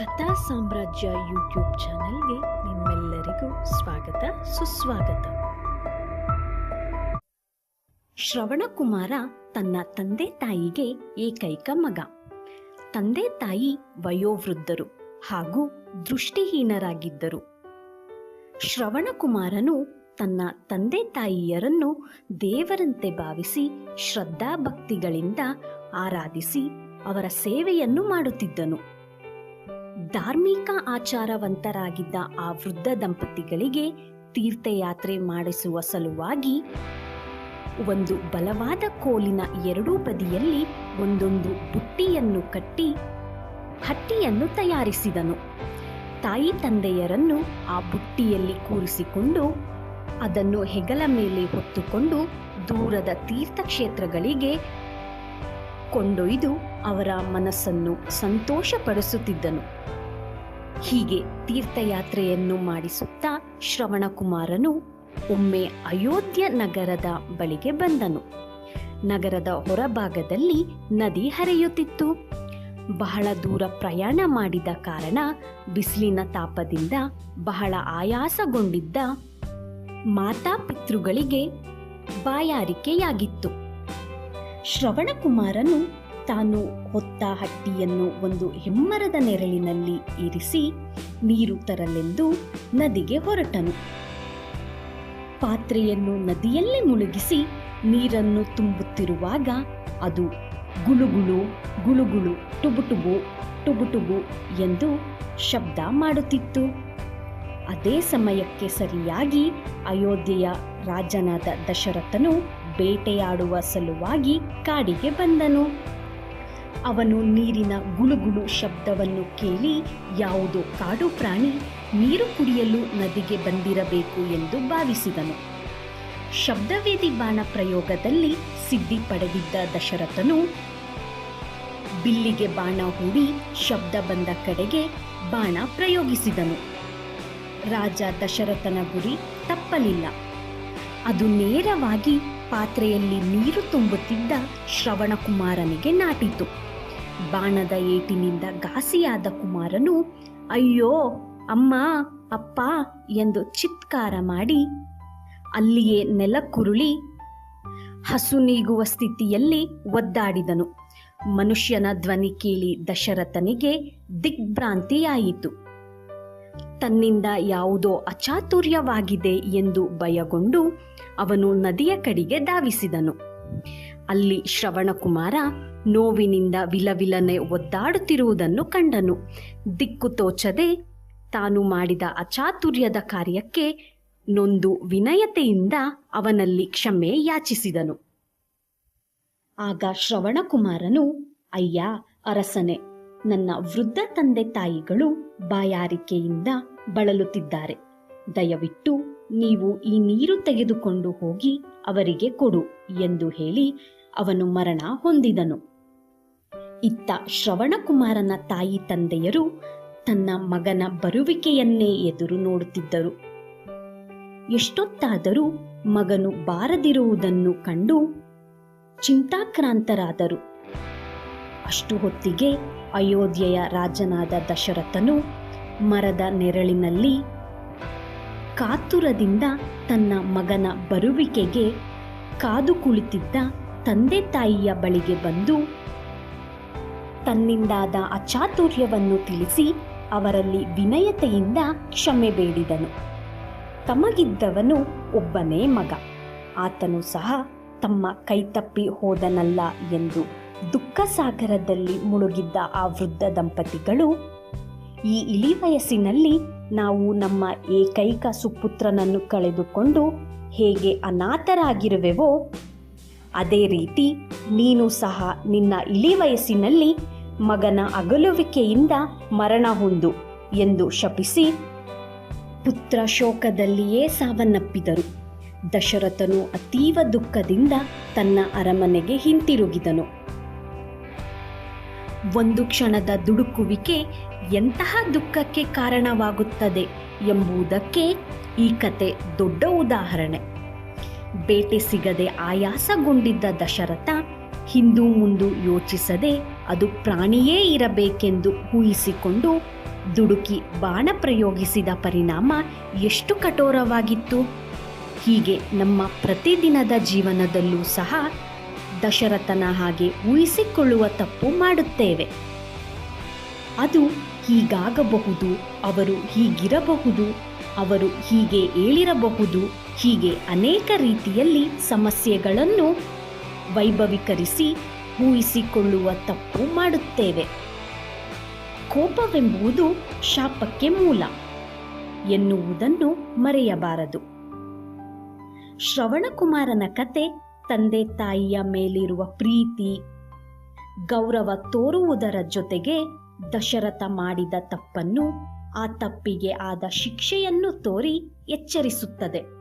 ಕಥಾ ಸಾಮ್ರಾಜ್ಯ ಯೂಟ್ಯೂಬ್ ಚಾನೆಲ್ಗೆ ನಿಮ್ಮೆಲ್ಲರಿಗೂ ಸ್ವಾಗತ ಸುಸ್ವಾಗತ. ಶ್ರವಣಕುಮಾರ ತನ್ನ ತಂದೆ ತಾಯಿಗೆ ಏಕೈಕ ಮಗ. ತಂದೆ ತಾಯಿ ವಯೋವೃದ್ಧರು ಹಾಗೂ ದೃಷ್ಟಿಹೀನರಾಗಿದ್ದರು. ಶ್ರವಣಕುಮಾರನು ತನ್ನ ತಂದೆ ತಾಯಿಯರನ್ನು ದೇವರಂತೆ ಭಾವಿಸಿ ಶ್ರದ್ಧಾಭಕ್ತಿಗಳಿಂದ ಆರಾಧಿಸಿ ಅವರ ಸೇವೆಯನ್ನು ಮಾಡುತ್ತಿದ್ದನು. ಧಾರ್ಮಿಕ ಆಚಾರವಂತರಾಗಿದ್ದ ಆ ವೃದ್ಧ ದಂಪತಿಗಳಿಗೆ ತೀರ್ಥಯಾತ್ರೆ ಮಾಡಿಸುವ ಸಲುವಾಗಿ ಒಂದು ಬಲವಾದ ಕೋಲಿನ ಎರಡೂ ಬದಿಯಲ್ಲಿ ಒಂದೊಂದು ಬುಟ್ಟಿಯನ್ನು ಕಟ್ಟಿ ಹಟ್ಟಿಯನ್ನು ತಯಾರಿಸಿದನು. ತಾಯಿ ತಂದೆಯರನ್ನು ಆ ಬುಟ್ಟಿಯಲ್ಲಿ ಕೂರಿಸಿಕೊಂಡು ಅದನ್ನು ಹೆಗಲ ಮೇಲೆ ಹೊತ್ತುಕೊಂಡು ದೂರದ ತೀರ್ಥಕ್ಷೇತ್ರಗಳಿಗೆ ಕೊಂಡೊಯ್ದು ಅವರ ಮನಸ್ಸನ್ನು ಸಂತೋಷಪಡಿಸುತ್ತಿದ್ದನು. ಹೀಗೆ ತೀರ್ಥಯಾತ್ರೆಯನ್ನು ಮಾಡಿಸುತ್ತಾ ಶ್ರವಣಕುಮಾರನು ಒಮ್ಮೆ ಅಯೋಧ್ಯ ನಗರದ ಬಳಿಗೆ ಬಂದನು. ನಗರದ ಹೊರಭಾಗದಲ್ಲಿ ನದಿ ಹರಿಯುತ್ತಿತ್ತು. ಬಹಳ ದೂರ ಪ್ರಯಾಣ ಮಾಡಿದ ಕಾರಣ ಬಿಸಿಲಿನ ತಾಪದಿಂದ ಬಹಳ ಆಯಾಸಗೊಂಡಿದ್ದ ಮಾತಾಪಿತೃಗಳಿಗೆ ಬಾಯಾರಿಕೆಯಾಗಿತ್ತು. ಶ್ರವಣಕುಮಾರನು ತಾನು ಹೊತ್ತ ಹಟ್ಟಿಯನ್ನು ಒಂದು ಹೆಮ್ಮರದ ನೆರಳಿನಲ್ಲಿ ಇರಿಸಿ ನೀರು ತರಲೆಂದು ನದಿಗೆ ಹೊರಟನು. ಪಾತ್ರೆಯನ್ನು ನದಿಯಲ್ಲಿ ಮುಳುಗಿಸಿ ನೀರನ್ನು ತುಂಬುತ್ತಿರುವಾಗ ಅದು ಗುಳುಗುಳು ಗುಳುಗುಳು ಟುಬುಟುಬು ಟುಬುಟುಬು ಎಂದು ಶಬ್ದ ಮಾಡುತ್ತಿತ್ತು. ಅದೇ ಸಮಯಕ್ಕೆ ಸರಿಯಾಗಿ ಅಯೋಧ್ಯೆಯ ರಾಜನಾದ ದಶರಥನು ಬೇಟೆಯಾಡುವ ಸಲುವಾಗಿ ಕಾಡಿಗೆ ಬಂದನು. ಅವನು ನೀರಿನ ಗುಳುಗುಳು ಶಬ್ದವನ್ನು ಕೇಳಿ ಯಾವುದೋ ಕಾಡು ಪ್ರಾಣಿ ನೀರು ಕುಡಿಯಲು ನದಿಗೆ ಬಂದಿರಬೇಕು ಎಂದು ಭಾವಿಸಿದನು. ಶಬ್ದವೇದಿ ಬಾಣ ಪ್ರಯೋಗದಲ್ಲಿ ಸಿದ್ಧಿ ಪಡೆದಿದ್ದ ದಶರಥನು ಬಿಲ್ಲಿಗೆ ಬಾಣ ಹೂಡಿ ಶಬ್ದ ಬಂದ ಕಡೆಗೆ ಬಾಣ ಪ್ರಯೋಗಿಸಿದನು. ರಾಜ ದಶರಥನ ಗುರಿ ತಪ್ಪಲಿಲ್ಲ. ಅದು ನೇರವಾಗಿ ಪಾತ್ರೆಯಲ್ಲಿ ನೀರು ತುಂಬುತ್ತಿದ್ದ ಶ್ರವಣಕುಮಾರನಿಗೆ ನಾಟಿತು. ಬಾಣದ ಏಟಿನಿಂದ ಘಾಸಿಯಾದ ಕುಮಾರನು ಅಯ್ಯೋ ಅಮ್ಮ ಅಪ್ಪ ಎಂದು ಚಿತ್ಕಾರ ಮಾಡಿ ಅಲ್ಲಿಯೇ ನೆಲಕ್ಕುರುಳಿ ಹಸು ನೀಗುವ ಸ್ಥಿತಿಯಲ್ಲಿ ಒದ್ದಾಡಿದನು. ಮನುಷ್ಯನ ಧ್ವನಿ ಕೇಳಿ ದಶರಥನಿಗೆ ದಿಗ್ಭ್ರಾಂತಿಯಾಯಿತು. ತನ್ನಿಂದ ಯಾವುದೋ ಅಚಾತುರ್ಯವಾಗಿದೆ ಎಂದು ಭಯಗೊಂಡು ಅವನು ನದಿಯ ಕಡೆಗೆ ಧಾವಿಸಿದನು. ಅಲ್ಲಿ ಶ್ರವಣಕುಮಾರ ನೋವಿನಿಂದ ವಿಲವಿಲನೆ ಒದ್ದಾಡುತ್ತಿರುವುದನ್ನು ಕಂಡನು. ದಿಕ್ಕು ತೋಚದೆ ತಾನು ಮಾಡಿದ ಅಚಾತುರ್ಯದ ಕಾರ್ಯಕ್ಕೆ ನೊಂದು ವಿನಯತೆಯಿಂದ ಅವನಲ್ಲಿ ಕ್ಷಮೆ ಯಾಚಿಸಿದನು. ಆಗ ಶ್ರವಣಕುಮಾರನು, ಅಯ್ಯ ಅರಸನೇ, ನನ್ನ ವೃದ್ಧ ತಂದೆ ತಾಯಿಗಳು ಬಾಯಾರಿಕೆಯಿಂದ ಬಳಲುತ್ತಿದ್ದಾರೆ. ದಯವಿಟ್ಟು ನೀವು ಈ ನೀರು ತೆಗೆದುಕೊಂಡು ಹೋಗಿ ಅವರಿಗೆ ಕೊಡು ಎಂದು ಹೇಳಿ ಅವನು ಮರಣ ಹೊಂದಿದನು. ಇತ್ತ ಶ್ರವಣಕುಮಾರನ ತಾಯಿ ತಂದೆಯರು ತನ್ನ ಮಗನ ಬರುವಿಕೆಯನ್ನೇ ಎದುರು ನೋಡುತ್ತಿದ್ದರು. ಎಷ್ಟೊತ್ತಾದರೂ ಮಗನು ಬಾರದಿರುವುದನ್ನು ಕಂಡು ಚಿಂತಾಕ್ರಾಂತರಾದರು. ಅಷ್ಟು ಹೊತ್ತಿಗೆ ಅಯೋಧ್ಯೆಯ ರಾಜನಾದ ದಶರಥನು ಮರದ ನೆರಳಿನಲ್ಲಿ ಕಾತುರದಿಂದ ತನ್ನ ಮಗನ ಬರುವಿಕೆಗೆ ಕಾದು ಕುಳಿತಿದ್ದ ತಂದೆ ತಾಯಿಯ ಬಳಿಗೆ ಬಂದು ತನ್ನಿಂದಾದ ಅಚಾತುರ್ಯವನ್ನು ತಿಳಿಸಿ ಅವರಲ್ಲಿ ವಿನಯತೆಯಿಂದ ಕ್ಷಮೆ ಬೇಡಿದನು. ತಮಗಿದ್ದವನು ಒಬ್ಬನೇ ಮಗ, ಆತನು ಸಹ ತಮ್ಮ ಕೈತಪ್ಪಿ ಹೋದನಲ್ಲ ಎಂದು ದುಃಖ ಸಾಗರದಲ್ಲಿ ಮುಳುಗಿದ್ದ ಆ ವೃದ್ಧ ದಂಪತಿಗಳು, ಈ ಇಳಿ ವಯಸ್ಸಿನಲ್ಲಿ ನಾವು ನಮ್ಮ ಏಕೈಕ ಸುಪುತ್ರನನ್ನು ಕಳೆದುಕೊಂಡು ಹೇಗೆ ಅನಾಥರಾಗಿರುವೆವೋ ಅದೇ ರೀತಿ ನೀನು ಸಹ ನಿನ್ನ ಇಳಿ ವಯಸ್ಸಿನಲ್ಲಿ ಮಗನ ಅಗಲುವಿಕೆಯಿಂದ ಮರಣ ಹೊಂದು ಎಂದು ಶಪಿಸಿ ಪುತ್ರ ಶೋಕದಲ್ಲಿಯೇ ಸಾವನ್ನಪ್ಪಿದರು. ದಶರಥನು ಅತೀವ ದುಃಖದಿಂದ ತನ್ನ ಅರಮನೆಗೆ ಹಿಂತಿರುಗಿದನು. ಒಂದು ಕ್ಷಣದ ದುಡುಕುವಿಕೆ ಎಂತಹ ದುಃಖಕ್ಕೆ ಕಾರಣವಾಗುತ್ತದೆ ಎಂಬುದಕ್ಕೆ ಈ ಕತೆ ದೊಡ್ಡ ಉದಾಹರಣೆ. ಬೇಟೆ ಸಿಗದೆ ಆಯಾಸಗೊಂಡಿದ್ದ ದಶರಥ ಹಿಂದು ಮುಂದು ಯೋಚಿಸದೆ ಅದು ಪ್ರಾಣಿಯೇ ಇರಬೇಕೆಂದು ಊಹಿಸಿಕೊಂಡು ದುಡುಕಿ ಬಾಣ ಪ್ರಯೋಗಿಸಿದ ಪರಿಣಾಮ ಎಷ್ಟು ಕಠೋರವಾಗಿತ್ತು. ಹೀಗೆ ನಮ್ಮ ಪ್ರತಿದಿನದ ಜೀವನದಲ್ಲೂ ಸಹ ದಶರಥನ ಹಾಗೆ ಊಹಿಸಿಕೊಳ್ಳುವ ತಪ್ಪು ಮಾಡುತ್ತೇವೆ. ಅದು ಹೀಗಾಗಬಹುದು, ಅವರು ಹೀಗಿರಬಹುದು, ಅವರು ಹೀಗೆ ಹೇಳಿರಬಹುದು, ಹೀಗೆ ಅನೇಕ ರೀತಿಯಲ್ಲಿ ಸಮಸ್ಯೆಗಳನ್ನು ವೈಭವೀಕರಿಸಿ ಊಹಿಸಿಕೊಳ್ಳುವ ತಪ್ಪು ಮಾಡುತ್ತೇವೆ. ಕೋಪವೆಂಬುದು ಶಾಪಕ್ಕೆ ಮೂಲ ಎನ್ನುವುದನ್ನು ಮರೆಯಬಾರದು. ಶ್ರವಣಕುಮಾರನ ಕತೆ ತಂದೆ ತಾಯಿಯ ಮೇಲಿರುವ ಪ್ರೀತಿ, ಗೌರವ ತೋರುವುದರ ಜೊತೆಗೆ ದಶರಥ ಮಾಡಿದ ತಪ್ಪನ್ನು, ಆ ತಪ್ಪಿಗೆ ಆದ ಶಿಕ್ಷೆಯನ್ನು ತೋರಿ ಎಚ್ಚರಿಸುತ್ತದೆ.